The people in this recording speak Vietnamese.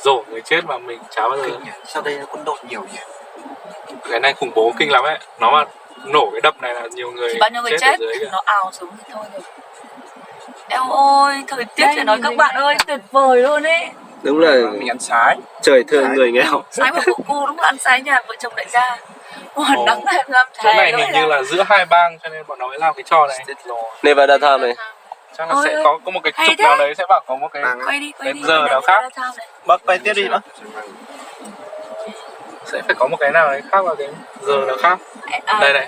rổ người chết mà mình chả bao giờ. Sao đây quân đội nhiều nhỉ? Cái này khủng bố kinh lắm ấy. Nó mà nổ cái đập này là nhiều người thì bao nhiêu người chết ở dưới kìa. nó ào xuống thì thôi rồi. Eo ơi, thời tiết phải nói các bạn ơi, tuyệt vời luôn ấy. Đúng là Mình ăn sái. trời thương người nghèo. Sáng mà cụ cu đúng là ăn sáng nhà vợ chồng đại gia. Còn nắng này làm Chỗ này hình như là giữa hai bang cho nên bọn nó mới làm cái trò này. Nevada Time này. Chắc là Ôi, sẽ có một cái hay trục thế. nào đấy sẽ bảo có một cái quay đi cái giờ nào khác. Bác quay tiếp đi bác. Sẽ phải có một cái nào đấy khác vào cái giờ nào khác. Đây này.